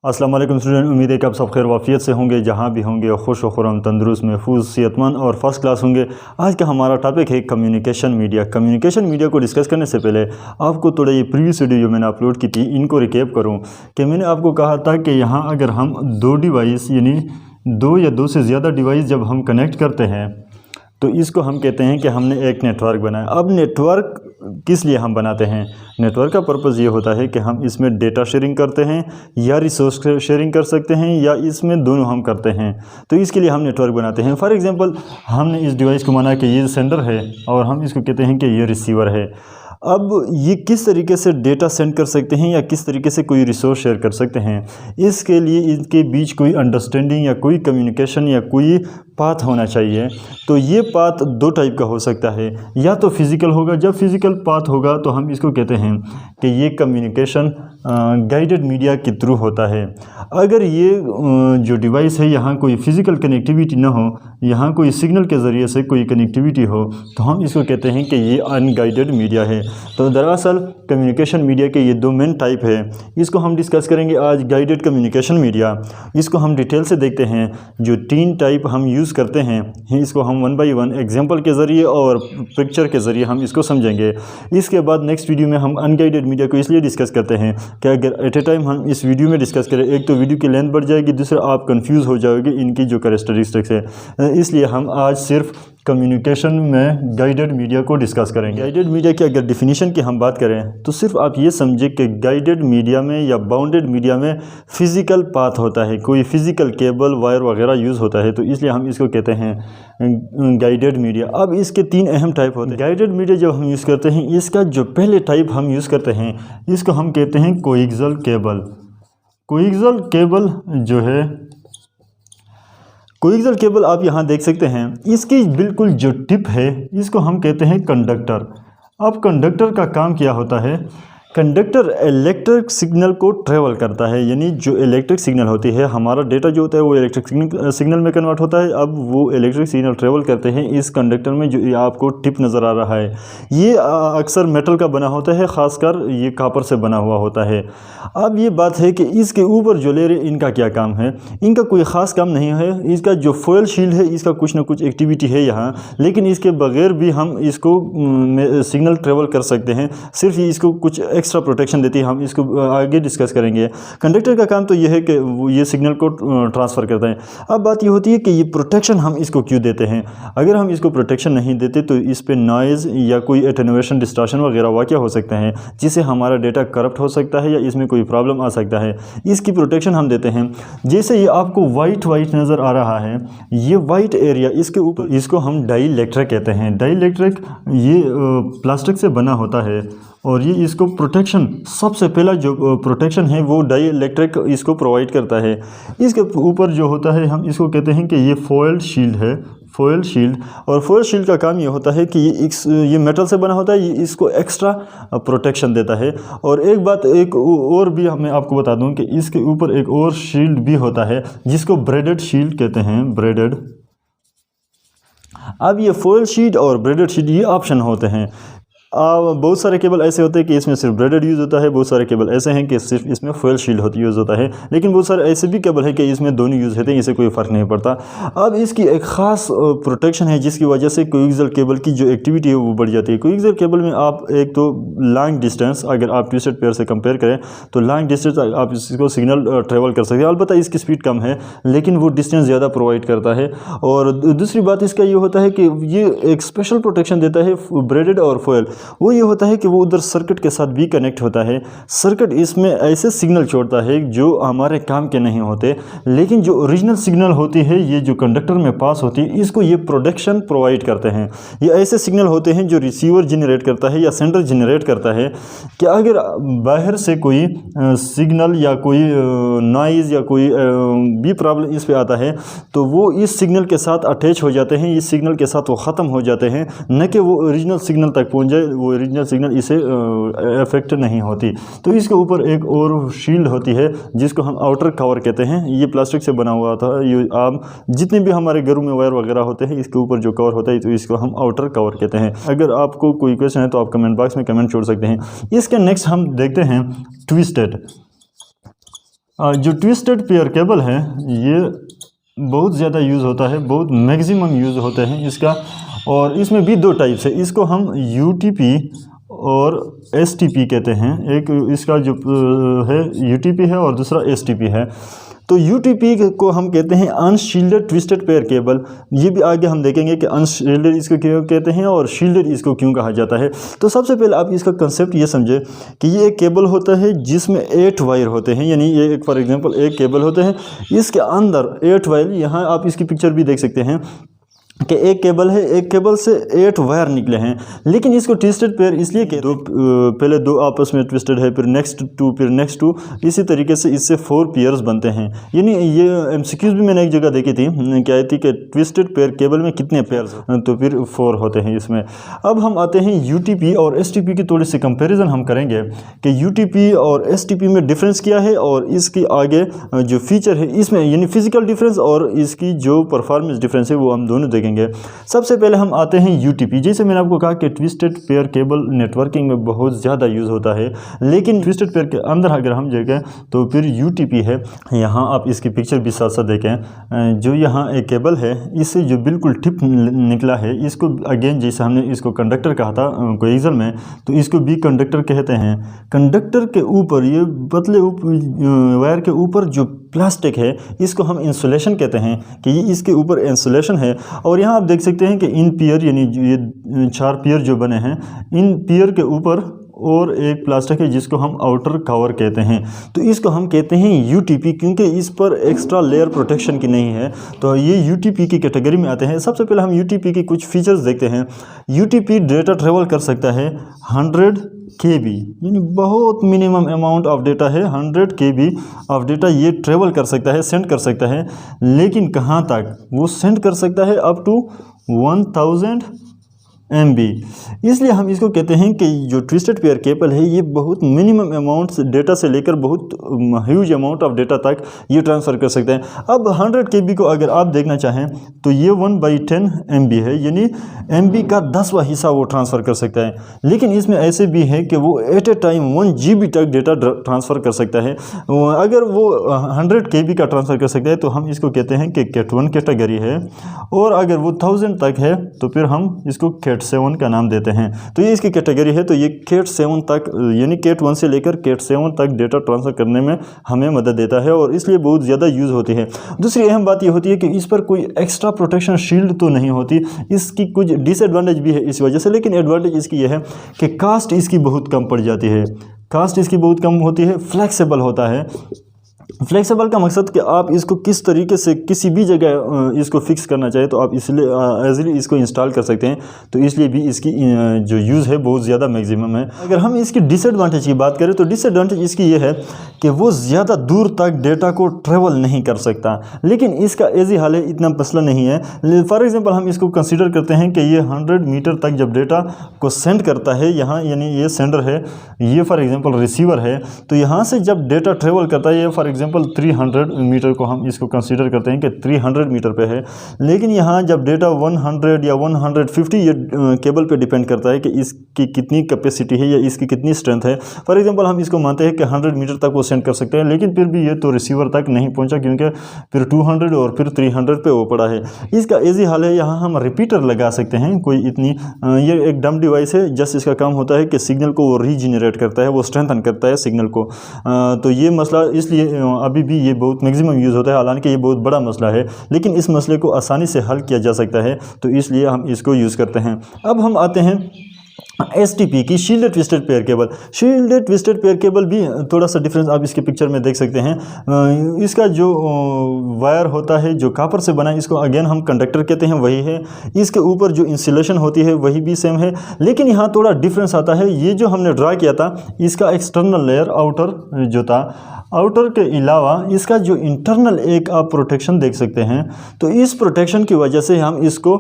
अस्सलाम वालेकुम स्टूडेंट, उम्मीद है कि आप सब खैर वाफियत से होंगे, जहाँ भी होंगे खुश व खुर्रम, तंदुरुस्त, महफूज, सेहतमंद और फर्स्ट क्लास होंगे। आज का हमारा टॉपिक है कम्युनिकेशन मीडिया। कम्युनिकेशन मीडिया को डिस्कस करने से पहले आपको थोड़ा ये प्रीवियस वीडियो जो मैंने अपलोड की थी इनको रिकैप करूँ कि मैंने आपको कहा था कि यहाँ अगर हम दो डिवाइस यानी दो या दो से ज़्यादा डिवाइस जब हम कनेक्ट करते हैं तो इसको हम कहते हैं कि हमने एक नेटवर्क बनाया। अब नेटवर्क किस लिए हम बनाते हैं? नेटवर्क का पर्पज़ ये होता है कि हम इसमें डेटा शेयरिंग करते हैं या रिसोर्स शेयरिंग कर सकते हैं या इसमें दोनों हम करते हैं, तो इसके लिए हम नेटवर्क बनाते हैं। फॉर एग्जांपल हमने इस डिवाइस को माना कि ये सेंडर है और हम इसको कहते हैं कि ये रिसीवर है। अब ये किस तरीके से डेटा सेंड कर सकते हैं या किस तरीके से कोई रिसोर्स शेयर कर सकते हैं, इसके लिए इनके बीच कोई अंडरस्टैंडिंग या कोई कम्युनिकेशन या कोई पाथ होना चाहिए। तो ये पाथ दो टाइप का हो सकता है, या तो फिज़िकल होगा। जब फिज़िकल पाथ होगा तो हम इसको कहते हैं कि ये कम्युनिकेशन गाइडेड मीडिया के थ्रू होता है। अगर ये जो डिवाइस है यहाँ कोई फ़िज़िकल कनेक्टिविटी ना हो, यहाँ कोई सिग्नल के ज़रिए से कोई कनेक्टिविटी हो, तो हम इसको कहते हैं कि ये अनगाइडेड मीडिया है। तो दरअसल कम्युनिकेशन मीडिया के ये दो मेन टाइप है, इसको हम डिस्कस करेंगे आज। गाइडेड कम्युनिकेशन मीडिया, इसको हम डिटेल से देखते हैं। जो तीन टाइप हम यूज़ करते हैं इसको हम वन बाई वन एग्जांपल के ज़रिए और पिक्चर के ज़रिए हम इसको समझेंगे। इसके बाद नेक्स्ट वीडियो में हम अनगाइडेड मीडिया को इसलिए डिस्कस करते हैं कि अगर एट ए टाइम हम इस वीडियो में डिस्कस करें, एक तो वीडियो की लेंथ बढ़ जाएगी, दूसरा आप कंफ्यूज हो जाओगे इनकी जो कैरेक्टरिस्टिक्स है। इसलिए हम आज सिर्फ कम्युनिकेशन में गाइडेड मीडिया को डिस्कस करेंगे। गाइडेड मीडिया की अगर डिफिनीशन की हम बात करें तो सिर्फ आप ये समझे कि गाइडेड मीडिया में या बाउंडेड मीडिया में फ़िज़िकल पाथ होता है, कोई फ़िज़िकल केबल वायर वगैरह यूज़ होता है, तो इसलिए हम इसको कहते हैं गाइडेड मीडिया। अब इसके तीन अहम टाइप होते हैं। गाइडेड मीडिया जब हम यूज़ करते हैं, इसका जो पहले टाइप हम यूज़ करते हैं इसको हम कहते हैं कोएक्सियल केबल। कोएक्सियल केबल जो है, कोएक्सियल केबल आप यहाँ देख सकते हैं, इसकी बिल्कुल जो टिप है इसको हम कहते हैं कंडक्टर। अब कंडक्टर का काम क्या होता है? कंडक्टर इलेक्ट्रिक सिग्नल को ट्रेवल करता है, यानी जो इलेक्ट्रिक सिग्नल होती है, हमारा डेटा जो होता है वो इलेक्ट्रिक सिग्नल में कन्वर्ट होता है। अब वो इलेक्ट्रिक सिग्नल ट्रेवल करते हैं इस कंडक्टर में, जो ये आपको टिप नज़र आ रहा है ये अक्सर मेटल का बना होता है, ख़ासकर ये कॉपर से बना हुआ होता है। अब ये बात है कि इसके ऊपर जो लेयर इनका क्या काम है? इनका कोई ख़ास काम नहीं है। इसका जो फॉयल शील्ड है इसका कुछ ना कुछ एक्टिविटी है यहाँ, लेकिन इसके बगैर भी हम इसको सिग्नल ट्रेवल कर सकते हैं। सिर्फ इसको कुछ एक्स्ट्रा प्रोटेक्शन देती है, हम इसको आगे डिस्कस करेंगे। कंडक्टर का काम तो यह है कि वो ये सिग्नल को ट्रांसफ़र करता है। अब बात ये होती है कि ये प्रोटेक्शन हम इसको क्यों देते हैं? अगर हम इसको प्रोटेक्शन नहीं देते तो इस पे नॉइज़ या कोई एटेन्यूएशन, डिस्टॉर्शन वगैरह वाक़या हो सकते हैं, जिससे हमारा डेटा करप्ट हो सकता है या इसमें कोई प्रॉब्लम आ सकता है। इसकी प्रोटेक्शन हम देते हैं। जैसे ये आपको वाइट नज़र आ रहा है, ये वाइट एरिया, इसके ऊपर इसको हम डाइइलेक्ट्रिक कहते हैं। डाइइलेक्ट्रिक ये प्लास्टिक से बना होता है और ये इसको प्रोटेक्शन, सबसे पहला जो प्रोटेक्शन है वो डाइइलेक्ट्रिक इसको प्रोवाइड करता है। इसके ऊपर जो होता है हम इसको कहते हैं कि ये फॉयल शील्ड है, फॉयल शील्ड। और फॉयल शील्ड का काम ये होता है कि ये मेटल से बना होता है, ये इसको एक्स्ट्रा प्रोटेक्शन देता है। और एक बात एक और भी मैं आपको बता दूं कि इसके ऊपर एक और शील्ड भी होता है जिसको ब्रेडेड शील्ड कहते हैं, ब्रेडेड। अब ये फॉयल शील्ड और ब्रेडेड शील्ड ये ऑप्शन होते हैं। बहुत सारे केबल ऐसे होते हैं कि इसमें सिर्फ ब्रेडेड यूज़ होता है, बहुत सारे केबल ऐसे हैं कि सिर्फ इसमें फॉयल शील्ड यूज़ होता है, लेकिन बहुत सारे ऐसे भी केबल है कि इसमें दोनों यूज़ होते हैं, इससे कोई फ़र्क नहीं पड़ता। अब इसकी एक ख़ास प्रोटेक्शन है जिसकी वजह से कोएक्सियल केबल की जो एक्टिविटी है वो बढ़ जाती है। कोएक्सियल केबल में आप एक तो लॉन्ग डिस्टेंस, अगर आप ट्विस्टेड पेयर से कंपेयर करें तो लॉन्ग डिस्टेंस आप इसको सिग्नल ट्रेवल कर सकते हैं। अलबत्ता इसकी स्पीड कम है लेकिन वो डिस्टेंस ज़्यादा प्रोवाइड करता है। और दूसरी बात इसका ये होता है कि ये एक स्पेशल प्रोटेक्शन देता है ब्रेडेड और फॉयल। वो ये होता है कि वो उधर सर्किट के साथ भी कनेक्ट होता है। सर्किट इसमें ऐसे सिग्नल छोड़ता है जो हमारे काम के नहीं होते, लेकिन जो ओरिजिनल सिग्नल होती है ये जो कंडक्टर में पास होती है इसको ये प्रोटेक्शन प्रोवाइड करते हैं। ये ऐसे सिग्नल होते हैं जो रिसीवर जनरेट करता है या सेंडर जनरेट करता है कि अगर बाहर से कोई सिग्नल या कोई नॉइज़ या कोई भी प्रॉब्लम इस पे आता है तो वो इस सिग्नल के साथ अटैच हो जाते हैं, इस सिग्नल के साथ वो ख़त्म हो जाते हैं, न कि वो ओरिजिनल सिग्नल तक पहुँच जाए, वो ओरिजिनल सिग्नल इसे अफेक्ट नहीं होती। तो इसके ऊपर एक और शील्ड होती है जिसको हम आउटर कवर कहते हैं। ये प्लास्टिक से बना हुआ था। ये आम जितने भी हमारे घरों में वायर वगैरह होते हैं इसके ऊपर जो कवर होता है तो इसको हम आउटर कवर कहते हैं। अगर आपको कोई क्वेश्चन है तो आप कमेंट बॉक्स में कमेंट छोड़ सकते हैं। इसके नेक्स्ट हम देखते हैं ट्विस्टेड। जो ट्विस्टेड पेयर केबल है ये बहुत ज़्यादा यूज़ होता है, बहुत मैक्सिमम यूज़ होते हैं इसका। और इसमें भी दो टाइप्स है, इसको हम UTP और STP कहते हैं। एक इसका जो है UTP है और दूसरा STP है। तो UTP को हम कहते हैं अनशील्डेड ट्विस्टेड पेयर केबल। ये भी आगे हम देखेंगे कि अनशील्डेड इसको क्यों कहते हैं और शील्डेड इसको क्यों कहा जाता है। तो सबसे पहले आप इसका कंसेप्ट ये समझे कि ये एक केबल होता है जिसमें 8 वायर होते हैं, यानी ये एक फॉर एग्जांपल एक केबल होते हैं, इसके अंदर 8 वायर, यहाँ आप इसकी पिक्चर भी देख सकते हैं कि एक केबल है, एक केबल से 8 वायर निकले हैं। लेकिन इसको ट्विस्टेड पेयर इसलिए कि पहले दो आपस में ट्विस्टेड है, फिर नेक्स्ट टू, फिर नेक्स्ट टू, इसी तरीके से इससे 4 पेयर्स बनते हैं। यानी ये MCQs भी मैंने एक जगह देखी थी, क्या आई थी कि ट्विस्टेड पेयर केबल में कितने पेयर्स, तो फिर 4 होते हैं इसमें। अब हम आते हैं UTP और STP की थोड़ी सी कंपेरिजन हम करेंगे कि UTP और STP में डिफरेंस क्या है और इसकी आगे जो फीचर है इसमें, यानी फिजिकल डिफरेंस और इसकी जो परफॉर्मेंस डिफरेंस है वो हम दोनों देखेंगे। सबसे पहले हम आते हैं UTP। जैसे मैंने आपको कहा कि ट्विस्टेड पेयर केबल नेटवर्किंग में बहुत ज़्यादा यूज़ होता है, लेकिन ट्विस्टेड पेयर के अंदर अगर हम देखें तो फिर UTP है। यहाँ आप इसकी पिक्चर भी साथ साथ देखें, जो यहाँ एक केबल है इससे जो बिल्कुल टिप निकला है, इसको अगेन जैसे हमने इसको कंडक्टर कहा था कोएक्सियल में, तो इसको भी कंडक्टर कहते हैं। कंडक्टर के ऊपर, ये पतले वायर के ऊपर जो प्लास्टिक है इसको हम इंसुलेशन कहते हैं कि ये इसके ऊपर इंसुलेशन है। और यहाँ आप देख सकते हैं कि इन पियर, यानी ये 4 पियर जो बने हैं, इन पियर के ऊपर और एक प्लास्टिक है जिसको हम आउटर कवर कहते हैं। तो इसको हम कहते हैं UTP, क्योंकि इस पर एक्स्ट्रा लेयर प्रोटेक्शन की नहीं है, तो ये UTP की कैटेगरी में आते हैं। सबसे पहले हम UTP के कुछ फीचर्स देखते हैं। UTP डेटा ट्रेवल कर सकता है 100 KB, यानी बहुत मिनिमम अमाउंट ऑफ डेटा है, 100 KB ऑफ डेटा ये ट्रेवल कर सकता है, सेंड कर सकता है। लेकिन कहाँ तक वो सेंड कर सकता है? Up to 1000 MB। इसलिए हम इसको कहते हैं कि जो ट्विस्टेड पेयर केबल है ये बहुत मिनिमम अमाउंट डेटा से लेकर बहुत ह्यूज अमाउंट ऑफ डेटा तक ये ट्रांसफ़र कर सकते हैं। अब 100 KB को अगर आप देखना चाहें तो ये 1/10 MB है, यानी MB का 10वां हिस्सा वो ट्रांसफ़र कर सकता है। लेकिन इसमें ऐसे भी है कि वो एट ए टाइम 1 GB तक डेटा ट्रांसफ़र कर सकता है। अगर वो 100 KB का ट्रांसफ़र कर सकता है तो हम इसको कहते हैं कि Cat 1 कैटेगरी है, और अगर वो 1000 तक है तो फिर हम इसको Cat 7 का नाम देते हैं। तो ये इसकी कैटेगरी है। तो ये Cat 7 तक, यानी Cat 1 से लेकर Cat 7 तक डेटा ट्रांसफ़र करने में हमें मदद देता है और इसलिए बहुत ज़्यादा यूज़ होती है। दूसरी अहम बात ये होती है कि इस पर कोई एक्स्ट्रा प्रोटेक्शन शील्ड तो नहीं होती, इसकी कुछ डिसएडवांटेज भी है इस वजह से। लेकिन एडवांटेज इसकी यह है कि कास्ट इसकी बहुत कम पड़ जाती है, कास्ट इसकी बहुत कम होती है, फ्लेक्सिबल होता है। फ्लेक्सिबल का मकसद कि आप इसको किस तरीके से किसी भी जगह इसको फिक्स करना चाहे तो आप इसलिए ईजिली इसको इंस्टॉल कर सकते हैं। तो इसलिए भी इसकी जो यूज़ है बहुत ज़्यादा मैक्सिमम है। अगर हम इसकी डिसएडवांटेज की बात करें तो डिसएडवांटेज इसकी ये है कि वो ज़्यादा दूर तक डेटा को ट्रेवल नहीं कर सकता, लेकिन इसका ईजी हाल है, इतना मसला नहीं है। फॉर एग्जांपल हम इसको कंसीडर करते हैं कि ये 100 मीटर तक जब डेटा को सेंड करता है, यहाँ यानी ये सेंडर है, ये फॉर एग्जांपल रिसीवर है, तो यहाँ से जब डेटा ट्रेवल करता है, ये फॉर एग्जांपल 300 मीटर को हम इसको कंसीडर करते हैं कि 300 मीटर पे है। लेकिन यहाँ जब डेटा 100 या 150, ये केबल पे डिपेंड करता है कि इसकी कितनी कैपेसिटी है या इसकी कितनी स्ट्रेंथ है। फॉर एग्जांपल हम इसको मानते हैं कि 100 मीटर तक वो सेंड कर सकते हैं, लेकिन फिर भी ये तो रिसीवर तक नहीं पहुँचा, क्योंकि फिर 200 और फिर 300 पे वो पड़ा है। इसका ईजी हाल है, यहाँ हम रिपीटर लगा सकते हैं, कोई इतनी ये एक डम डिवाइस है, जस्ट इसका काम होता है कि सिग्नल को वो रीजनरेट करता है, वो स्ट्रेंथन करता है सिग्नल को। तो ये मसला इसलिए अभी भी ये बहुत मैक्सिमम यूज़ होता है, हालांकि ये बहुत बड़ा मसला है, लेकिन इस मसले को आसानी से हल किया जा सकता है, तो इसलिए हम इसको यूज़ करते हैं। अब हम आते हैं STP की, shielded twisted pair cable. Shielded twisted pair cable भी थोड़ा सा डिफरेंस आप इसके पिक्चर में देख सकते हैं। इसका जो वायर होता है जो कॉपर से बना है, इसको अगेन हम कंडक्टर कहते हैं, वही है। इसके ऊपर जो इंसुलेशन होती है वही भी सेम है, लेकिन यहाँ थोड़ा डिफरेंस आता है। ये जो हमने ड्रा किया था, इसका एक्सटर्नल लेयर आउटर जो था, आउटर के अलावा इसका जो इंटरनल एक आप प्रोटेक्शन देख सकते हैं। तो इस प्रोटेक्शन की वजह से हम इसको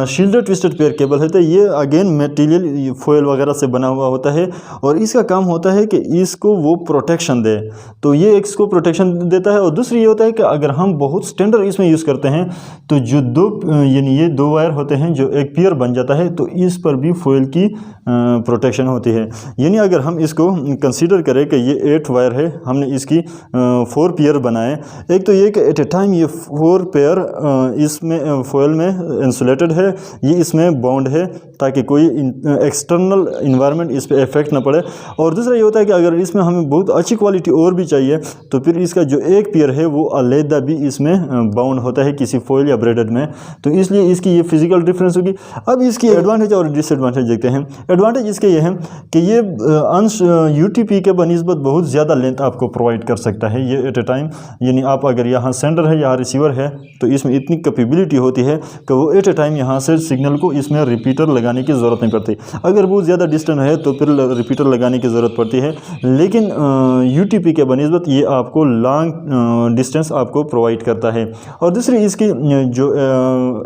शील्डेड ट्विस्टेड पेयर केबल है, तो ये अगेन मटेरियल फॉयल वगैरह से बना हुआ होता है, और इसका काम होता है कि इसको वो प्रोटेक्शन दे, तो ये इसको प्रोटेक्शन देता है। और दूसरी ये होता है कि अगर हम बहुत स्टैंडर्ड इसमें यूज़ करते हैं तो जो यानी ये 2 वायर होते हैं जो एक पेयर बन जाता है, तो इस पर भी फॉयल की प्रोटेक्शन होती है। यानी अगर हम इसको कंसीडर करें कि ये 8 वायर है, हमने इसके इसकी 4 पेयर बनाए। एक तो ये कि एट ए टाइम ये 4 पेयर इसमें फॉयल में इंसुलेटेड है, ये इसमें बाउंड है ताकि कोई एक्सटर्नल इन्वायरमेंट इस पर इफेक्ट ना पड़े। और दूसरा ये होता है कि अगर इसमें हमें बहुत अच्छी क्वालिटी और भी चाहिए तो फिर इसका जो एक पेयर है वो अलहदा भी इसमें बाउंड होता है किसी फॉयल या ब्रेडेड में, तो इसलिए इसकी ये फिजिकल डिफरेंस होगी। अब इसकी एडवांटेज और डिसएडवांटेज देखते हैं। एडवांटेज इसके ये है कि ये अंश यूटीपी के बनिस्बत बहुत ज़्यादा लेंथ आपको प्रोवाइड कर सकता है ये एट ए टाइम, यानी आप अगर यहाँ सेंडर है यहाँ रिसीवर है तो इसमें इतनी कैपेबिलिटी होती है कि वो एट ए टाइम यहाँ से सिग्नल को इसमें रिपीटर लगाने की ज़रूरत नहीं पड़ती। अगर बहुत ज़्यादा डिस्टेंस है तो फिर रिपीटर लगाने की ज़रूरत पड़ती है, लेकिन यूटीपी के बनिस्बत ये आपको लॉन्ग डिस्टेंस आपको प्रोवाइड करता है। और दूसरी इसकी जो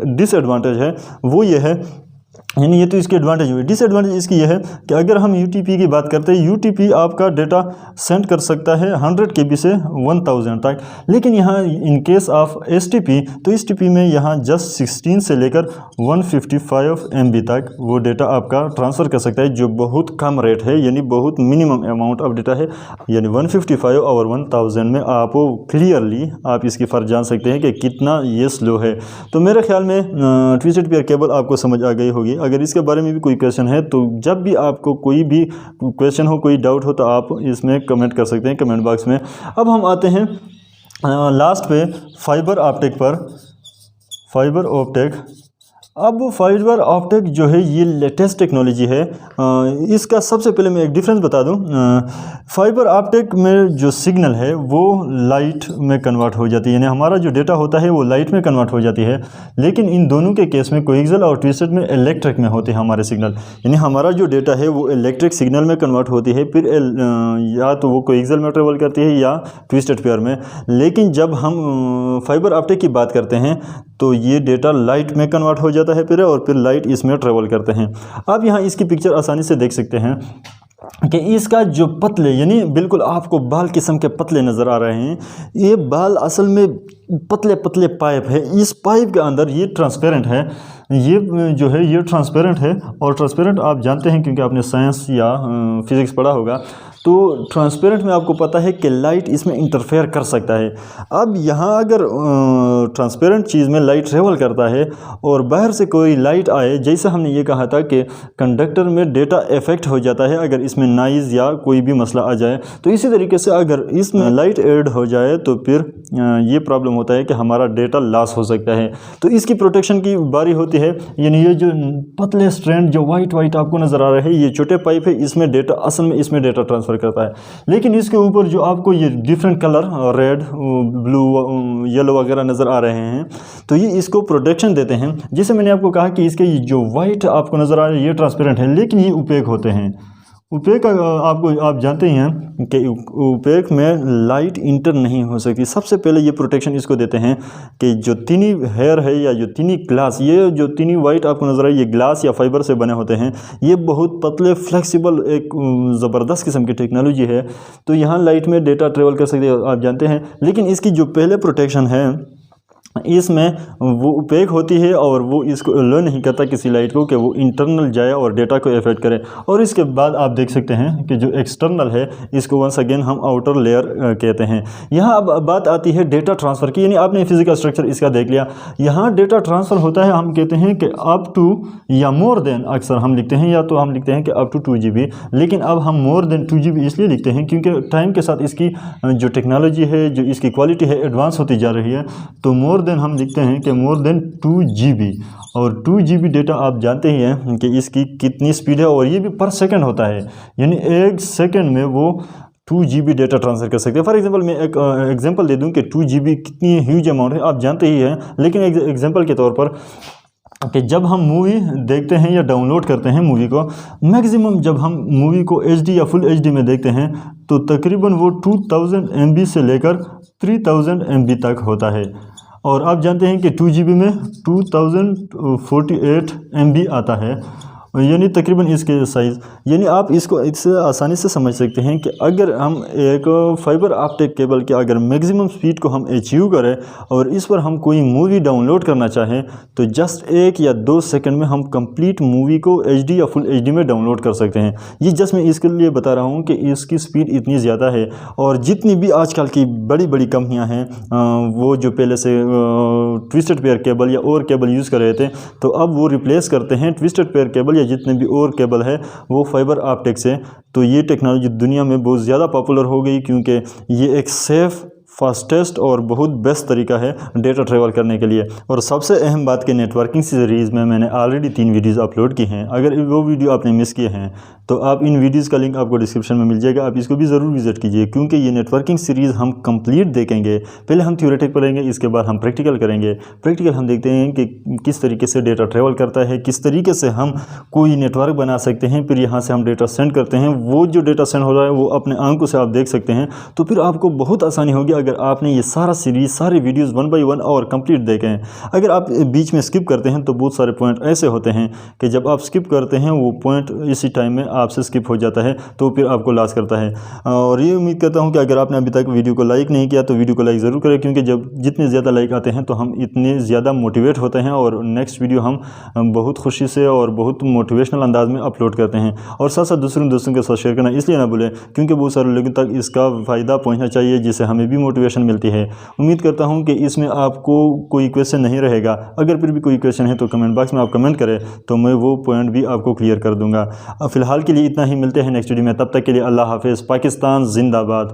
डिसएडवांटेज है वो ये है, यानी ये तो इसकी एडवांटेज हुई। डिसएडवांटेज इसकी ये है कि अगर हम यूटीपी की बात करते हैं, यूटीपी आपका डेटा सेंड कर सकता है 100 KB से 1000 तक, लेकिन यहाँ इन केस ऑफ एसटीपी तो एसटीपी में यहाँ जस्ट 16 से लेकर 155 MB तक वो डेटा आपका ट्रांसफ़र कर सकता है, जो बहुत कम रेट है, यानी बहुत मिनिमम अमाउंट ऑफ डेटा है। यानी 155 और 1000 में आप क्लियरली आप इसकी फ़र्क जान सकते हैं कि कितना ये स्लो है। तो मेरे ख्याल में ट्विस्टेड पेयर केबल आपको समझ आ गई होगी। अगर इसके बारे में भी कोई क्वेश्चन है तो जब भी आपको कोई भी क्वेश्चन हो, कोई डाउट हो तो आप इसमें कमेंट कर सकते हैं कमेंट बॉक्स में। अब हम आते हैं लास्ट पे फाइबर ऑप्टिक पर। फाइबर ऑप्टिक, अब फाइबर ऑप्टिक जो है ये लेटेस्ट टेक्नोलॉजी है। इसका सबसे पहले मैं एक डिफरेंस बता दूं। फाइबर ऑप्टिक में जो सिग्नल है वो लाइट में कन्वर्ट हो जाती है, यानी हमारा जो डेटा होता है वो लाइट में कन्वर्ट हो जाती है, लेकिन इन दोनों के केस में कोएक्सियल और ट्विस्टेड में इलेक्ट्रिक में होते हैं हमारे सिग्नल, यानी हमारा जो डेटा है वो इलेक्ट्रिक सिग्नल में कन्वर्ट होती है, फिर या तो वो कोएक्सियल में ट्रेवल करती है या ट्विस्टेड पेयर में। लेकिन जब हम फाइबर ऑप्टिक की बात करते हैं तो ये डेटा लाइट में कन्वर्ट हो जाता है फिर, और फिर लाइट इसमें ट्रेवल करते हैं। आप यहाँ इसकी पिक्चर आसानी से देख सकते हैं कि इसका जो पतले, यानी बिल्कुल आपको बाल किस्म के पतले नज़र आ रहे हैं, ये बाल असल में पतले पतले पाइप है। इस पाइप के अंदर ये ट्रांसपेरेंट है, ये जो है ये ट्रांसपेरेंट है। और ट्रांसपेरेंट आप जानते हैं क्योंकि आपने साइंस या फिज़िक्स पढ़ा होगा, तो ट्रांसपेरेंट में आपको पता है कि लाइट इसमें इंटरफेयर कर सकता है। अब यहाँ अगर ट्रांसपेरेंट चीज़ में लाइट ट्रेवल करता है और बाहर से कोई लाइट आए, जैसे हमने ये कहा था कि कंडक्टर में डेटा इफेक्ट हो जाता है अगर इसमें नॉइज़ या कोई भी मसला आ जाए, तो इसी तरीके से अगर इसमें लाइट ऐड हो जाए तो फिर ये प्रॉब्लम होता है कि हमारा डेटा लॉस हो सकता है। तो इसकी प्रोटेक्शन की बारी होती है, यानी ये जो पतले स्ट्रैंड जो वाइट वाइट आपको नज़र आ रहे हैं, ये छोटे पाइप है, इसमें डेटा असल में इसमें डेटा ट्रांसफ़र करता है। लेकिन इसके ऊपर जो आपको ये different colour red, blue, yellow वगैरह नज़र आ रहे हैं, तो ये इसको प्रोटेक्शन देते हैं। जैसे मैंने आपको कहा कि इसके जो वाइट आपको नज़र आ रहे हैं ये ट्रांसपेरेंट है, लेकिन ये ओपेक होते हैं। ओपेक आप जानते ही हैं कि ओपेक में लाइट इंटर नहीं हो सकती। सबसे पहले ये प्रोटेक्शन इसको देते हैं कि जो तिनी हेयर है या जो तिनी ग्लास, ये जो तिनी वाइट आपको नज़र आ रहा है, ये ग्लास या फाइबर से बने होते हैं। ये बहुत पतले फ्लेक्सिबल एक ज़बरदस्त किस्म की टेक्नोलॉजी है, तो यहाँ लाइट में डेटा ट्रेवल कर सकते हैं आप जानते हैं। लेकिन इसकी जो पहले प्रोटेक्शन है इसमें वो ओपेक होती है और वो इसको अलो नहीं करता किसी लाइट को कि वो इंटरनल जाए और डेटा को इफेक्ट करे। और इसके बाद आप देख सकते हैं कि जो एक्सटर्नल है इसको वंस अगेन हम आउटर लेयर कहते हैं। यहाँ अब बात आती है डेटा ट्रांसफ़र की, यानी आपने फिजिकल स्ट्रक्चर इसका देख लिया। यहाँ डेटा ट्रांसफ़र होता है, हम कहते हैं कि अप टू या मोर देन, अक्सर हम लिखते हैं या तो हम लिखते हैं कि अप टू 2 GB, लेकिन अब हम मोर देन 2 GB इसलिए लिखते हैं क्योंकि टाइम के साथ इसकी जो टेक्नोलॉजी है, जो इसकी क्वालिटी है, एडवांस होती जा रही है। तो मोर देन हम लिखते हैं कि मोर देन 2 GB, और 2 GB डेटा आप जानते ही हैं कि इसकी कितनी स्पीड है, और ये भी पर सेकंड होता है, यानी एक सेकंड में वो 2 GB डेटा ट्रांसफ़र कर सकते हैं। फॉर एग्जांपल मैं एक एग्जांपल दे दूं कि 2 GB कितनी ह्यूज अमाउंट है, आप जानते ही हैं, लेकिन एक एग्जांपल के तौर पर कि जब हम मूवी देखते हैं या डाउनलोड करते हैं मूवी को, मैक्सिमम जब हम मूवी को HD या फुल HD में देखते हैं तो तकरीबन वो 2000 MB से लेकर 3000 MB तक होता है। और आप जानते हैं कि 2 GB में 2048 MB आता है, यानी तकरीबन इसके साइज़, यानी आप इसको इससे आसानी से समझ सकते हैं कि अगर हम एक फाइबर ऑप्टिक केबल के अगर मैक्सिमम स्पीड को हम अचीव करें और इस पर हम कोई मूवी डाउनलोड करना चाहें तो जस्ट 1 या 2 सेकंड में हम कंप्लीट मूवी को HD या फुल HD में डाउनलोड कर सकते हैं। ये जस्ट मैं इसके लिए बता रहा हूँ कि इसकी स्पीड इतनी ज़्यादा है। और जितनी भी आजकल की बड़ी बड़ी कंपनियाँ हैं वो जो पहले से ट्विस्टेड पेयर केबल या और केबल यूज़ कर रहे थे, तो अब वो रिप्लेस करते हैं ट्विस्टेड पेयर केबल या जितने भी और केबल है वो फाइबर ऑप्टिक से। तो ये टेक्नोलॉजी दुनिया में बहुत ज़्यादा पॉपुलर हो गई क्योंकि ये एक सेफ़, फास्टेस्ट और बहुत बेस्ट तरीका है डेटा ट्रैवल करने के लिए। और सबसे अहम बात कि नेटवर्किंग सीरीज़ में मैंने ऑलरेडी 3 वीडियोज़ अपलोड की हैं। अगर वो वीडियो आपने मिस किए हैं तो आप इन वीडियोज़ का लिंक आपको डिस्क्रिप्शन में मिल जाएगा, आप इसको भी ज़रूर विज़िट कीजिए क्योंकि ये नेटवर्किंग सीरीज़ हम कंप्लीट देखेंगे। पहले हम थ्योरेटिक पढ़ेंगे, इसके बाद हम प्रैक्टिकल करेंगे। प्रैक्टिकल हम देखते हैं कि किस तरीके से डेटा ट्रैवल करता है, किस तरीके से हम कोई नेटवर्क बना सकते हैं, फिर यहाँ से हम डेटा सेंड करते हैं। वो जो डेटा सेंड हो रहा है वो अपने आंखों से आप देख सकते हैं, तो फिर आपको बहुत आसानी होगी अगर आपने ये सारा सीरीज़, सारे वीडियोज़ 1 बाय 1 और कंप्लीट देखें। अगर आप बीच में स्किप करते हैं तो बहुत सारे पॉइंट ऐसे होते हैं कि जब आप स्किप करते हैं वो पॉइंट इसी टाइम में आपसे स्किप हो जाता है, तो फिर आपको लॉस करता है। और ये उम्मीद करता हूँ कि अगर आपने अभी तक वीडियो को लाइक नहीं किया तो वीडियो को लाइक ज़रूर करें क्योंकि जब जितने ज़्यादा लाइक आते हैं तो हम इतने ज़्यादा मोटिवेट होते हैं और नेक्स्ट वीडियो हम बहुत खुशी से और बहुत मोटिवेशनल अंदाज में अपलोड करते हैं। और साथ साथ दूसरों के साथ शेयर करना इसलिए ना भूलें क्योंकि बहुत सारे लोगों तक इसका फ़ायदा पहुँचना चाहिए, जिससे हमें भी मोटिवेशन मिलती है। उम्मीद करता हूँ कि इसमें आपको कोई क्वेश्चन नहीं रहेगा। अगर फिर भी कोई क्वेश्चन है तो कमेंट बॉक्स में आप कमेंट करें तो मैं वो पॉइंट भी आपको क्लियर कर दूंगा। अब फ़िलहाल के लिए इतना ही, मिलते हैं नेक्स्ट वीडियो में। तब तक के लिए अल्लाह हाफिज़। पाकिस्तान जिंदाबाद।